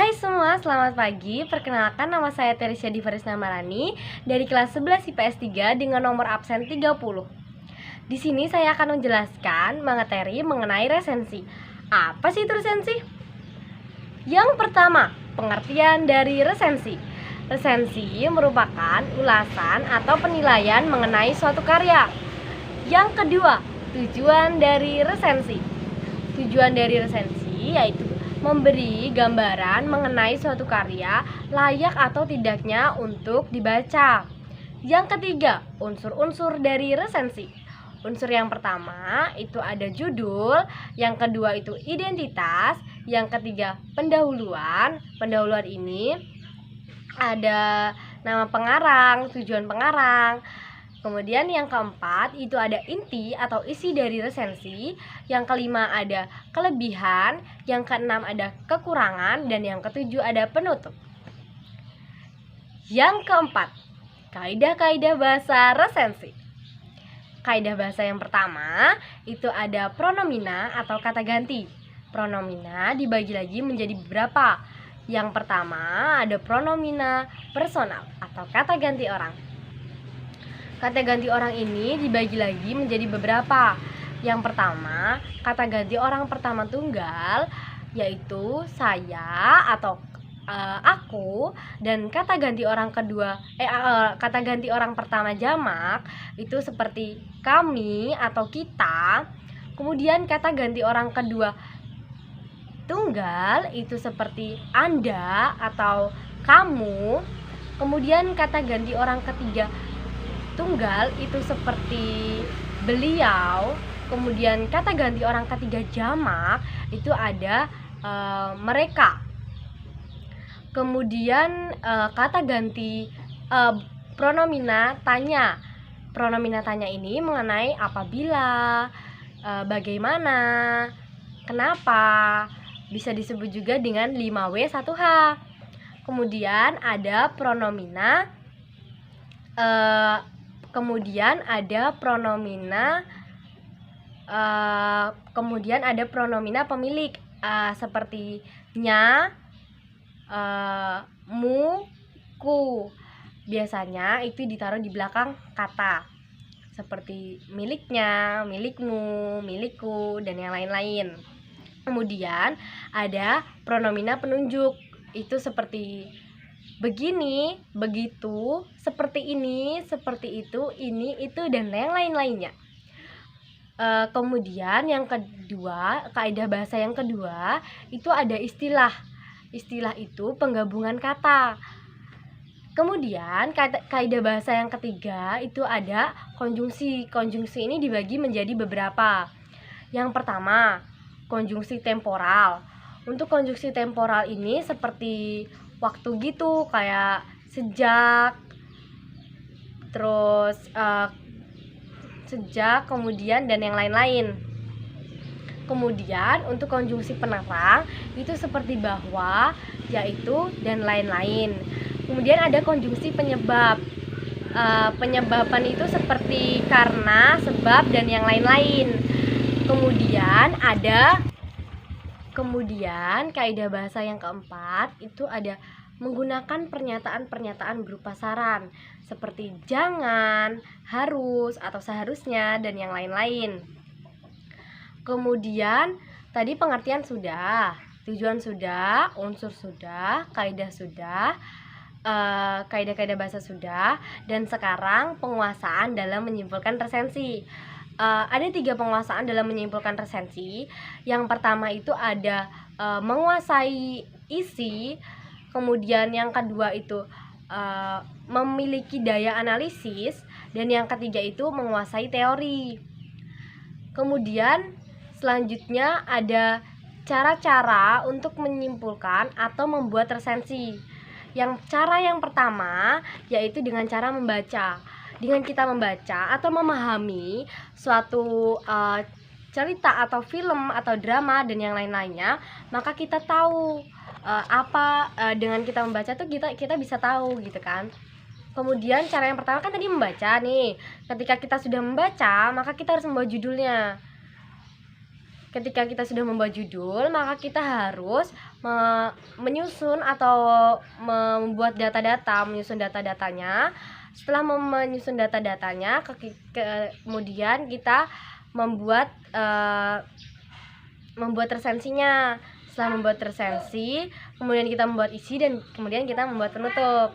Hai semua, selamat pagi. Perkenalkan, nama saya Teresia Divarisna Marani dari kelas 11 IPS 3 dengan nomor absen 30. Di sini saya akan menjelaskan materi mengenai resensi. Apa sih itu resensi? Yang pertama, pengertian dari resensi. Resensi merupakan ulasan atau penilaian mengenai suatu karya. Yang kedua, tujuan dari resensi. Tujuan dari resensi yaitu memberi gambaran mengenai suatu karya layak atau tidaknya untuk dibaca. Yang ketiga, unsur-unsur dari resensi. Unsur yang pertama itu ada judul, yang kedua itu identitas, yang ketiga pendahuluan. Pendahuluan ini ada nama pengarang, tujuan pengarang. Kemudian yang keempat itu ada inti atau isi dari resensi. Yang kelima ada kelebihan. Yang keenam ada kekurangan. Dan yang ketujuh ada penutup. Yang keempat, kaidah-kaidah bahasa resensi. Kaidah bahasa yang pertama itu ada pronomina atau kata ganti. Pronomina dibagi lagi menjadi beberapa. Yang pertama ada pronomina personal atau kata ganti orang. Kata ganti orang ini dibagi lagi menjadi beberapa. Yang pertama, kata ganti orang pertama tunggal, yaitu saya atau aku, dan kata ganti orang kedua kata ganti orang pertama jamak itu seperti kami atau kita. Kemudian kata ganti orang kedua tunggal itu seperti Anda atau kamu. Kemudian kata ganti orang ketiga tunggal itu seperti beliau. Kemudian kata ganti orang ketiga jamak itu ada mereka. Kemudian kata ganti pronomina tanya. Pronomina tanya ini mengenai apabila, bagaimana, kenapa. Bisa disebut juga dengan 5W 1H. Kemudian ada pronomina kemudian ada pronomina pemilik seperti nya, mu, ku. Biasanya itu ditaruh di belakang kata seperti miliknya, milikmu, milikku, dan yang lain-lain. Kemudian ada pronomina penunjuk, itu seperti begini, begitu, seperti ini, seperti itu, ini, itu, dan yang lain-lainnya. Kemudian yang kedua, kaidah bahasa yang kedua itu ada istilah. Istilah itu penggabungan kata. Kemudian kaidah bahasa yang ketiga itu ada konjungsi. Konjungsi ini dibagi menjadi beberapa. Yang pertama, konjungsi temporal. Untuk konjungsi temporal ini seperti waktu gitu, kayak sejak, terus sejak, kemudian, dan yang lain-lain. Kemudian untuk konjungsi penerang itu seperti bahwa, yaitu, dan lain-lain. Kemudian ada konjungsi penyebab. Penyebaban itu seperti karena, sebab, dan yang lain-lain. Kemudian kaidah bahasa yang keempat itu ada menggunakan pernyataan-pernyataan berupa saran seperti jangan, harus, atau seharusnya, dan yang lain-lain. Kemudian tadi pengertian sudah, tujuan sudah, unsur sudah, kaidah sudah, kaidah-kaidah bahasa sudah, dan sekarang penguasaan dalam menyimpulkan resensi. Ada 3 penguasaan dalam menyimpulkan resensi. Yang pertama itu ada menguasai isi. Kemudian yang kedua itu memiliki daya analisis. Dan yang ketiga itu menguasai teori. Kemudian selanjutnya ada cara-cara untuk menyimpulkan atau membuat resensi. Cara yang pertama yaitu dengan cara membaca. Dengan kita membaca atau memahami suatu cerita atau film atau drama dan yang lain-lainnya, maka kita tahu dengan kita membaca tuh kita bisa tahu gitu kan. Kemudian cara yang pertama kan tadi membaca nih. Ketika kita sudah membaca, maka kita harus membawa judulnya. ketika kita sudah membuat judul, maka kita harus menyusun atau membuat data-data, menyusun data-datanya. Setelah menyusun data-datanya, kemudian kita membuat resensinya. Setelah membuat resensi, kemudian kita membuat isi dan kemudian kita membuat penutup.